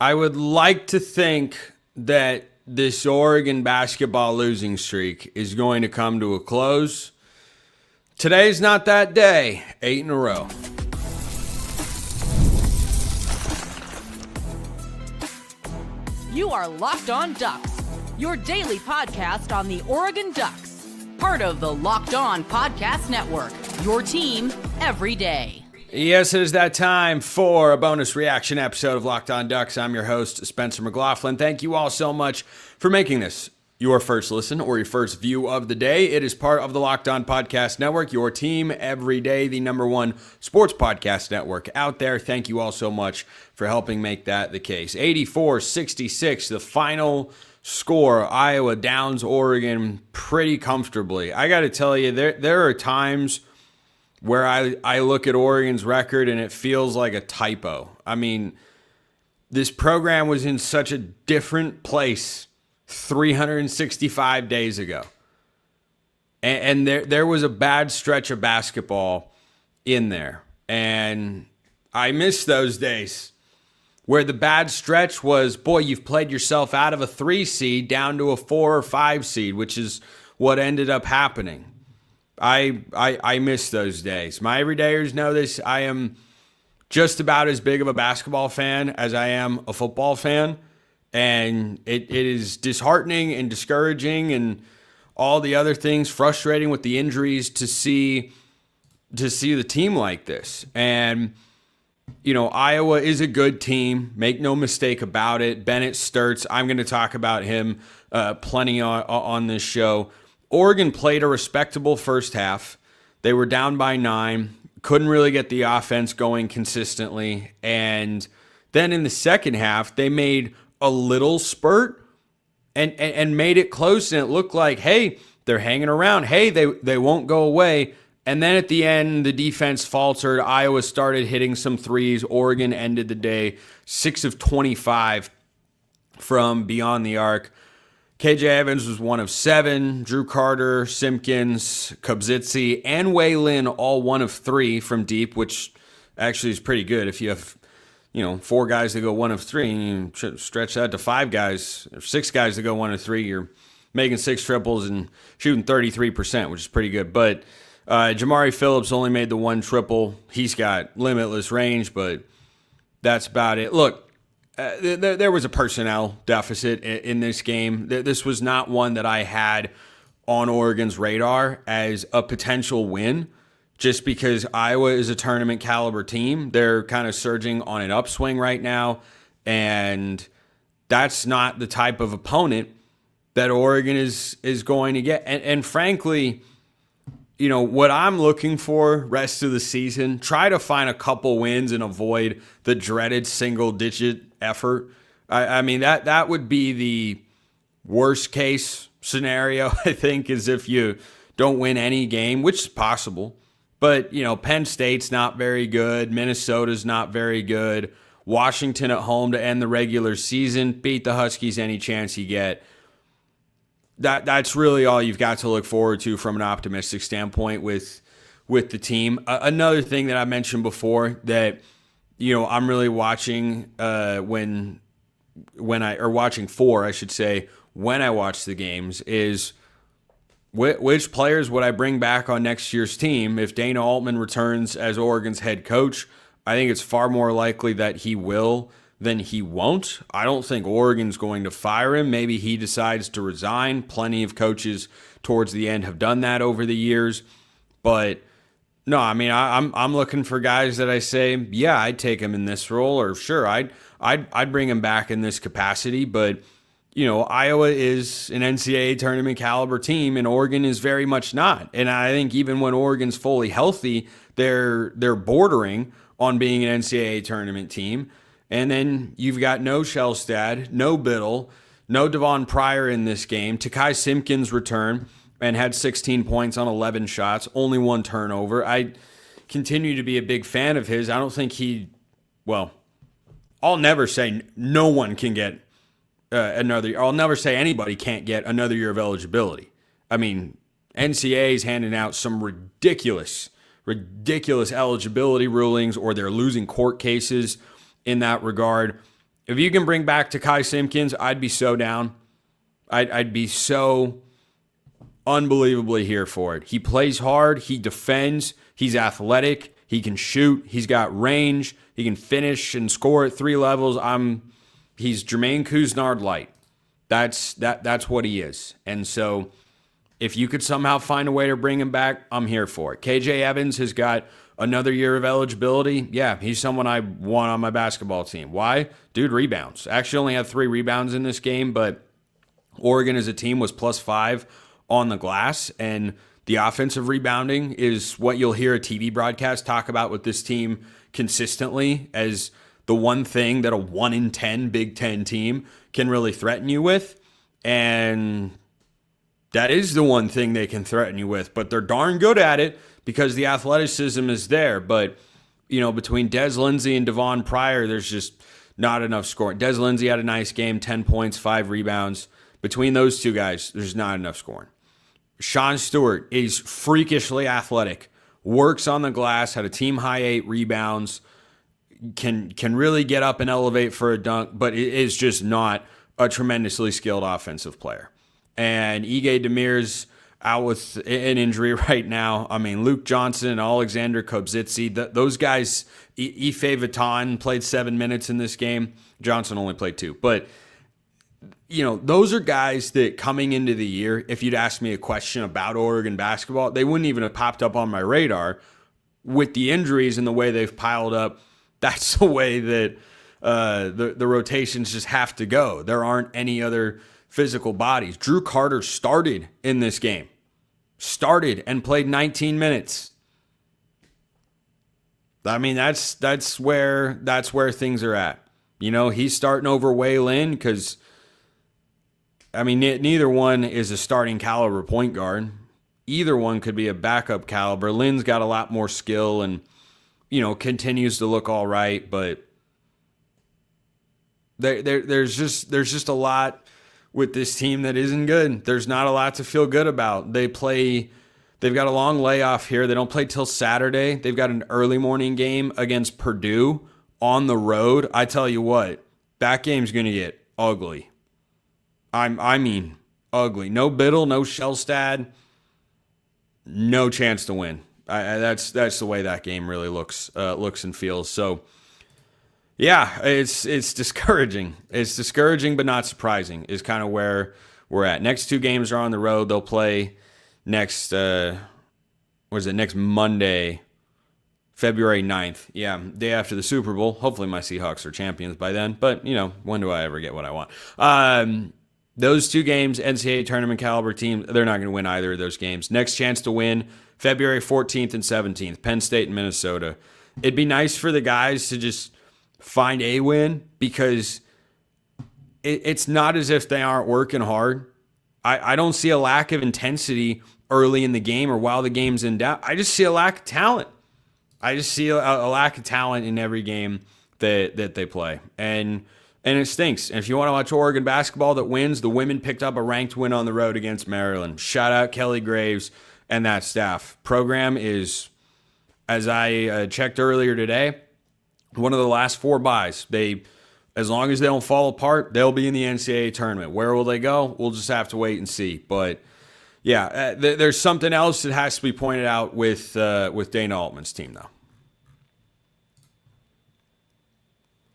I would like to think that this Oregon basketball losing streak is going to come to a close. Today's not that day. 8 in a row. You are Locked On Ducks, your daily podcast on the Oregon Ducks. Part of the Locked On Podcast Network, your team every day. Yes, it is that time for a bonus reaction episode of Locked On Ducks. I'm your host, Spencer McLaughlin. Thank you all so much for making this your first listen or your first view of the day. It is part of the Locked On Podcast Network, your team every day, the number one sports podcast network out there. Thank you all so much for helping make that the case. 84-66, the final score. Iowa downs Oregon pretty comfortably. I got to tell you, there are times where I look at Oregon's record and it feels like a typo. I mean, this program was in such a different place 365 days ago. And there was a bad stretch of basketball in there. And I miss those days where the bad stretch was, boy, you've played yourself out of a 3 seed down to a 4 or 5 seed, which is what ended up happening. I miss those days. My everydayers know this. I am just about as big of a basketball fan as I am a football fan. And it is disheartening and discouraging and all the other things, frustrating with the injuries to see the team like this. And, you know, Iowa is a good team. Make no mistake about it. Bennett Stirtz, I'm going to talk about him plenty on this show. Oregon played a respectable first half. They were down by 9, couldn't really get the offense going consistently. And then in the second half, they made a little spurt and made it close. And it looked like, hey, they're hanging around. Hey, they won't go away. And then at the end, the defense faltered. Iowa started hitting some threes. Oregon ended the day 6 of 25 from beyond the arc. KJ Evans was 1 of 7. Drew Carter, Simpkins, Kobzitsi, and Wei Lin all 1 of 3 from deep, which actually is pretty good. If you have, 4 guys that go 1 of 3, and you stretch that to 5 guys, or 6 guys that go 1 of 3, you're making 6 triples and shooting 33%, which is pretty good. But Jamari Phillips only made the 1 triple. He's got limitless range, but that's about it. Look, there was a personnel deficit in this game. This was not one that I had on Oregon's radar as a potential win, just because Iowa is a tournament caliber team. They're kind of surging on an upswing right now, and that's not the type of opponent that Oregon is going to get. And frankly, what I'm looking for rest of the season, try to find a couple wins and avoid the dreaded single-digit effort. I mean, that would be the worst case scenario, I think, is if you don't win any game, which is possible. But, Penn State's not very good. Minnesota's not very good. Washington at home to end the regular season. Beat the Huskies any chance you get. That's really all you've got to look forward to from an optimistic standpoint with the team. Another thing that I mentioned before that, I'm really watching watching for, I should say, when I watch the games is which players would I bring back on next year's team? If Dana Altman returns as Oregon's head coach, I think it's far more likely that he will than he won't. I don't think Oregon's going to fire him. Maybe he decides to resign. Plenty of coaches towards the end have done that over the years. But no, I mean, I'm looking for guys that I say, yeah, I'd take him in this role, or sure, I'd bring him back in this capacity. But Iowa is an NCAA tournament caliber team, and Oregon is very much not. And I think even when Oregon's fully healthy, they're bordering on being an NCAA tournament team. And then you've got no Shellstad, no Biddle, no Devon Pryor in this game. Takai Simpkins returned and had 16 points on 11 shots, only 1 turnover. I continue to be a big fan of his. I don't think I'll never say no one can get I'll never say anybody can't get another year of eligibility. I mean, NCAA is handing out some ridiculous eligibility rulings, or they're losing court cases in that regard. If you can bring back Takai Simpkins, I'd be so down. I'd be so unbelievably here for it. He plays hard. He defends. He's athletic. He can shoot. He's got range. He can finish and score at 3 levels. He's Jermaine Couisnard light. That's what he is. And so if you could somehow find a way to bring him back, I'm here for it. KJ Evans has got another year of eligibility. Yeah, he's someone I want on my basketball team. Why? Dude rebounds. Actually only had 3 rebounds in this game, but Oregon as a team was +5 on the glass, and the offensive rebounding is what you'll hear a TV broadcast talk about with this team consistently as the one thing that a 1 in 10 Big Ten team can really threaten you with. And that is the one thing they can threaten you with, but they're darn good at it because the athleticism is there. But, between Des Lindsey and Devon Pryor, there's just not enough scoring. Des Lindsey had a nice game, 10 points, 5 rebounds. Between those two guys, there's not enough scoring. Sean Stewart is freakishly athletic, works on the glass, had a team high 8 rebounds, can really get up and elevate for a dunk, but it is just not a tremendously skilled offensive player. And Ige Demir's out with an injury right now. I mean, Luke Johnson and Alexander Kobzitsi, those guys, Ife Vuitton played 7 minutes in this game. Johnson only played 2. But, those are guys that coming into the year, if you'd asked me a question about Oregon basketball, they wouldn't even have popped up on my radar. With the injuries and the way they've piled up, that's the way that the rotations just have to go. There aren't any other physical bodies. Drew Carter started in this game. Started and played 19 minutes. I mean, that's where things are at. He's starting over Wei Lin because, neither one is a starting caliber point guard. Either one could be a backup caliber. Lin's got a lot more skill and, continues to look all right, but there's just a lot with this team that isn't good. There's not a lot to feel good about. They've got a long layoff here. They don't play till Saturday. They've got an early morning game against Purdue on the road. I tell you what, that game's going to get ugly. I mean, ugly. No Biddle, no Shellstad, no chance to win. That's the way that game really looks and feels. So, yeah, it's discouraging. It's discouraging, but not surprising is kind of where we're at. Next 2 games are on the road. They'll play next Monday, February 9th. Yeah, day after the Super Bowl. Hopefully my Seahawks are champions by then. But, when do I ever get what I want? Those 2 games, NCAA tournament caliber teams, they're not going to win either of those games. Next chance to win, February 14th and 17th, Penn State and Minnesota. It'd be nice for the guys to just find a win because it's not as if they aren't working hard. I don't see a lack of intensity early in the game or while the game's in doubt. I just see a lack of talent. I just see a lack of talent in every game that they play. And it stinks. And if you want to watch Oregon basketball that wins, the women picked up a ranked win on the road against Maryland. Shout out Kelly Graves and that staff. Program is, as I checked earlier today, one of the last 4 buys. As long as they don't fall apart, they'll be in the NCAA tournament. Where will they go? We'll just have to wait and see. But yeah, there's something else that has to be pointed out with Dana Altman's team, though.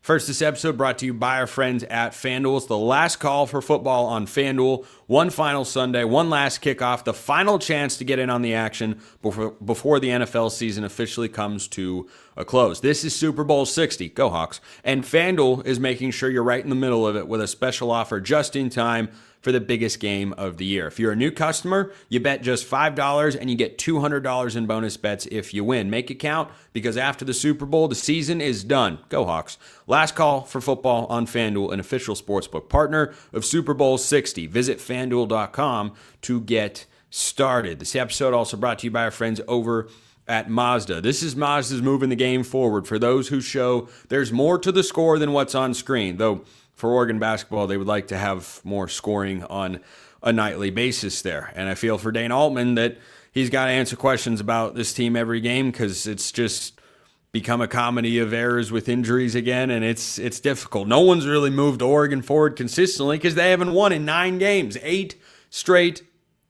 First, this episode brought to you by our friends at FanDuel. It's the last call for football on FanDuel. One final Sunday, one last kickoff, the final chance to get in on the action before the NFL season officially comes to a close. This is Super Bowl 60. Go Hawks. And FanDuel is making sure you're right in the middle of it with a special offer just in time for the biggest game of the year. If you're a new customer, you bet just $5 and you get $200 in bonus bets if you win. Make it count because after the Super Bowl, the season is done. Go Hawks. Last call for football on FanDuel, an official sportsbook partner of Super Bowl 60. Visit FanDuel.com to get started. This episode also brought to you by our friends over at Mazda. This is Mazda's moving the game forward for those who show there's more to the score than what's on screen, though for Oregon basketball, they would like to have more scoring on a nightly basis there. And I feel for Dana Altman that he's got to answer questions about this team every game because it's just become a comedy of errors with injuries again, and it's difficult. No one's really moved Oregon forward consistently because they haven't won in 9 games, 8 straight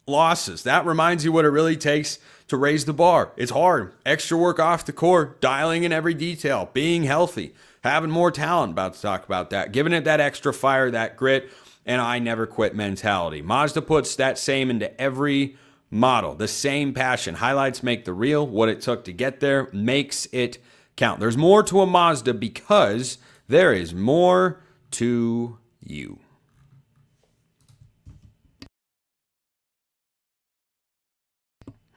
losses. That reminds you what it really takes to raise the bar. It's hard. Extra work off the court, dialing in every detail, being healthy, having more talent. About to talk about that. Giving it that extra fire, that grit, and I never quit mentality. Mazda puts that same into every model, the same passion. Highlights make the reel. What it took to get there makes it count. There's more to a Mazda because there is more to you.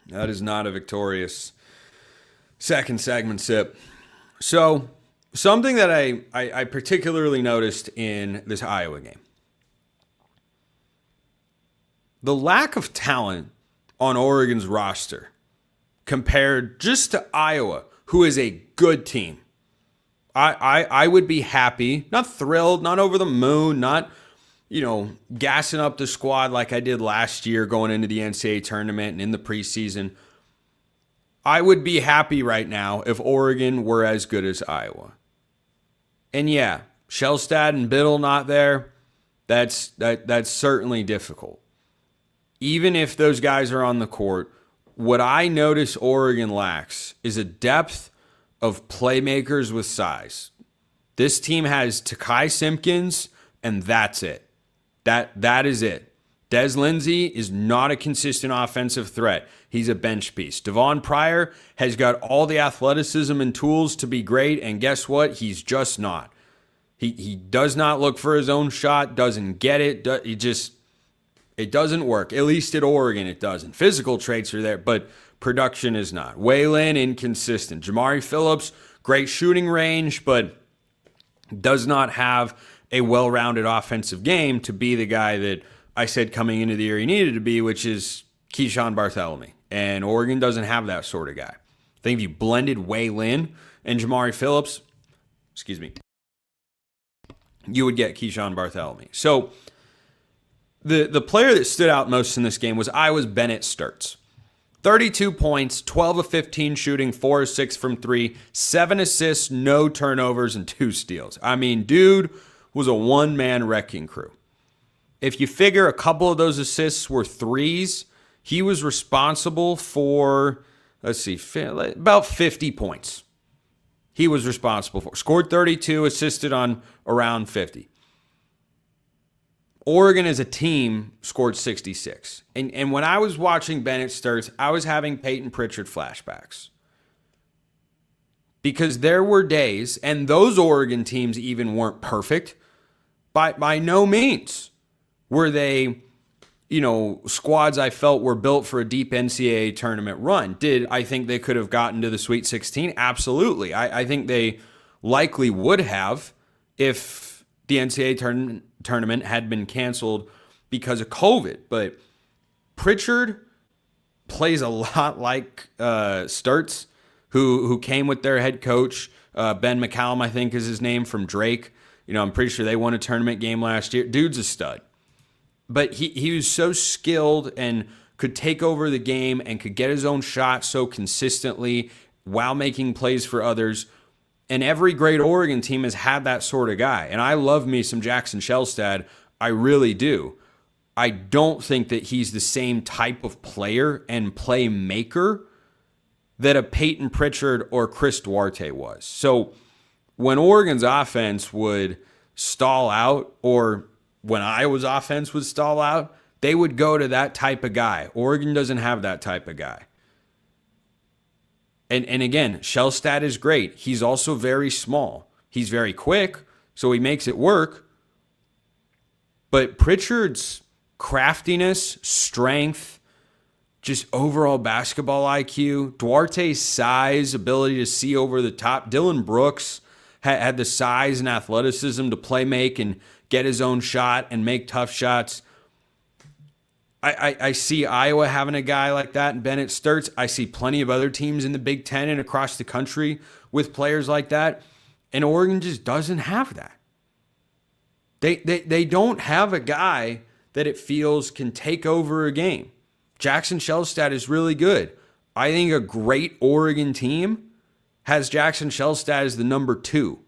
That is not a victorious second segment sip. So, something that I particularly noticed in this Iowa game. The lack of talent on Oregon's roster compared just to Iowa, who is a good team. I would be happy, not thrilled, not over the moon, not, gassing up the squad like I did last year going into the NCAA tournament and in the preseason. I would be happy right now if Oregon were as good as Iowa. And yeah, Shellstad and Biddle not there, that's certainly difficult. Even if those guys are on the court, what I notice Oregon lacks is a depth of playmakers with size. This team has Takai Simpkins, and that's it. That is it. Des Lindsey is not a consistent offensive threat. He's a bench piece. Devon Pryor has got all the athleticism and tools to be great, and guess what? He's just not. He does not look for his own shot, doesn't get it. It doesn't work. At least at Oregon, it doesn't. Physical traits are there, but production is not. Waylon, inconsistent. Jamari Phillips, great shooting range, but does not have a well-rounded offensive game to be the guy that I said coming into the year he needed to be, which is Keyshawn Barthelemy. And Oregon doesn't have that sort of guy. I think if you blended Waylon and Jamari Phillips, you would get Keyshawn Barthelemy. So the player that stood out most in this game was Iowa's Bennett Stirtz. 32 points, 12 of 15 shooting, 4 of 6 from 3, 7 assists, no turnovers, and 2 steals. I mean, dude was a one-man wrecking crew. If you figure a couple of those assists were threes, he was responsible for, about 50 points. He was responsible for. Scored 32, assisted on around 50. Oregon as a team scored 66. And when I was watching Bennett Stirtz, I was having Peyton Pritchard flashbacks. Because there were days, and those Oregon teams even weren't perfect, by no means were they, squads I felt were built for a deep NCAA tournament run. Did I think they could have gotten to the Sweet 16? Absolutely. I think they likely would have if the NCAA tournament had been canceled because of COVID. But Pritchard plays a lot like Stirtz, who came with their head coach, Ben McCallum, I think is his name, from Drake. I'm pretty sure they won a tournament game last year. Dude's a stud. But he was so skilled and could take over the game and could get his own shot so consistently while making plays for others. And every great Oregon team has had that sort of guy. And I love me some Jackson Shellstad. I really do. I don't think that he's the same type of player and playmaker that a Peyton Pritchard or Chris Duarte was. So when Oregon's offense would stall out, or when Iowa's offense would stall out, they would go to that type of guy. Oregon doesn't have that type of guy. And again, Shellstad is great. He's also very small. He's very quick, so he makes it work. But Pritchard's craftiness, strength, just overall basketball IQ, Duarte's size, ability to see over the top. Dylan Brooks had the size and athleticism to play make and get his own shot and make tough shots. I see Iowa having a guy like that in Bennett Stirtz. I see plenty of other teams in the Big Ten and across the country with players like that. And Oregon just doesn't have that. They don't have a guy that it feels can take over a game. Jackson Shellstad is really good. I think a great Oregon team has Jackson Shellstad as the number 2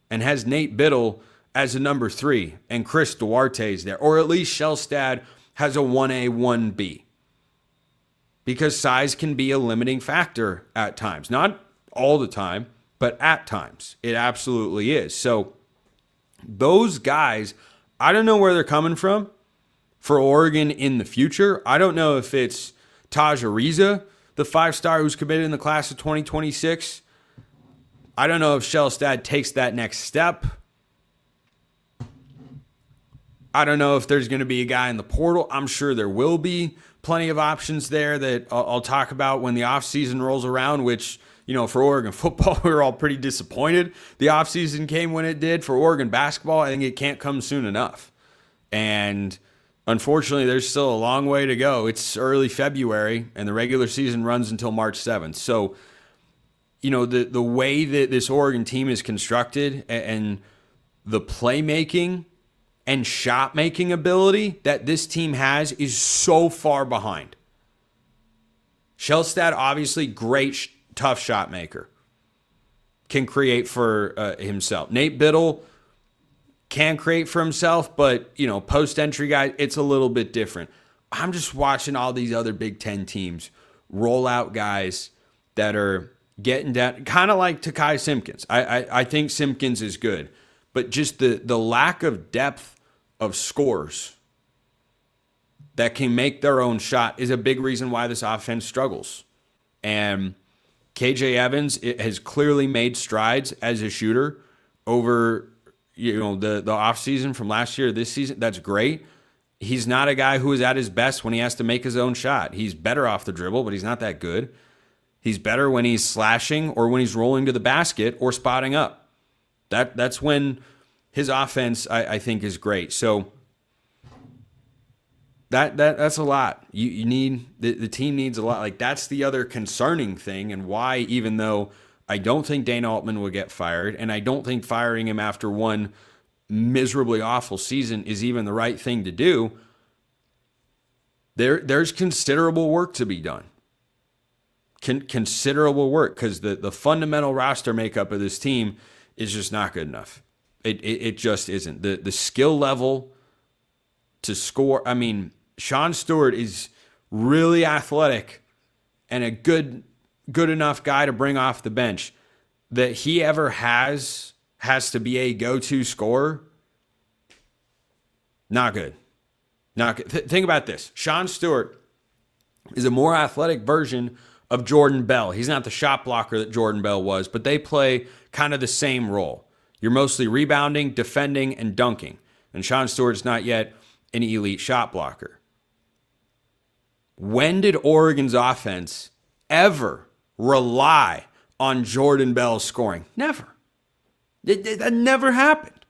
and has Nate Biddle as a number 3 and Chris Duarte is there. Or at least Shellstad has a 1A, 1B. Because size can be a limiting factor at times. Not all the time, but at times. It absolutely is. So those guys, I don't know where they're coming from for Oregon in the future. I don't know if it's Taj Ariza, the 5-star who's committed in the class of 2026. I don't know if Shellstad takes that next step. I don't know if there's going to be a guy in the portal. I'm sure there will be plenty of options there that I'll talk about when the offseason rolls around, which, for Oregon football, we were all pretty disappointed the offseason came when it did. For Oregon basketball, I think it can't come soon enough. And unfortunately, there's still a long way to go. It's early February, and the regular season runs until March 7th. So, the way that this Oregon team is constructed and the playmaking and shot-making ability that this team has is so far behind. Shellstad, obviously, great, tough shot maker. Can create for himself. Nate Biddle can create for himself, but, post-entry guy, it's a little bit different. I'm just watching all these other Big Ten teams roll out guys that are getting down, kind of like Takai Simpkins. I think Simpkins is good, but just the lack of depth of scores that can make their own shot is a big reason why this offense struggles. And KJ Evans has clearly made strides as a shooter over the offseason from last year to this season. That's great. He's not a guy who is at his best when he has to make his own shot. He's better off the dribble, but he's not that good. He's better when he's slashing or when he's rolling to the basket or spotting up. That's when his offense, I think, is great. So that's a lot. You need the team needs a lot. Like, that's the other concerning thing, and why, even though I don't think Dana Altman will get fired, and I don't think firing him after one miserably awful season is even the right thing to do, there's considerable work to be done. Considerable work, because the fundamental roster makeup of this team is just not good enough. It just isn't. The skill level to score. I mean, Sean Stewart is really athletic and a good enough guy to bring off the bench. That he ever has to be a go-to scorer. Not good. Not good. Think about this. Sean Stewart is a more athletic version of Jordan Bell. He's not the shot blocker that Jordan Bell was, but they play kind of the same role. You're mostly rebounding, defending, and dunking. And Sean Stewart's not yet an elite shot blocker. When did Oregon's offense ever rely on Jordan Bell's scoring? Never. That never happened.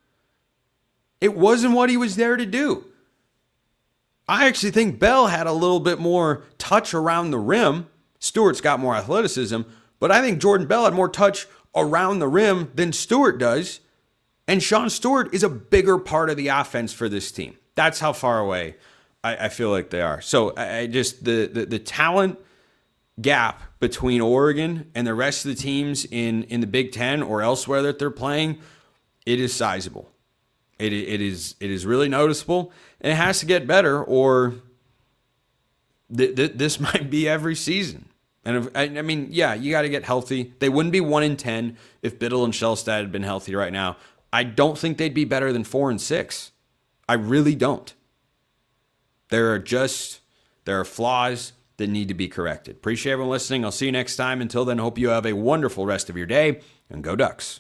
It wasn't what he was there to do. I actually think Bell had a little bit more touch around the rim. Stewart's got more athleticism, but I think Jordan Bell had more touch around the rim than Stewart does. And Sean Stewart is a bigger part of the offense for this team. That's how far away I feel like they are. So I just the talent gap between Oregon and the rest of the teams in the Big Ten or elsewhere that they're playing, it is sizable. It is really noticeable, and it has to get better, or this might be every season. And I mean, yeah, you got to get healthy. They wouldn't be 1-10 if Biddle and Shellstad had been healthy right now. I don't think they'd be better than 4-6. I really don't. There are flaws that need to be corrected. Appreciate everyone listening. I'll see you next time. Until then, hope you have a wonderful rest of your day, and go Ducks.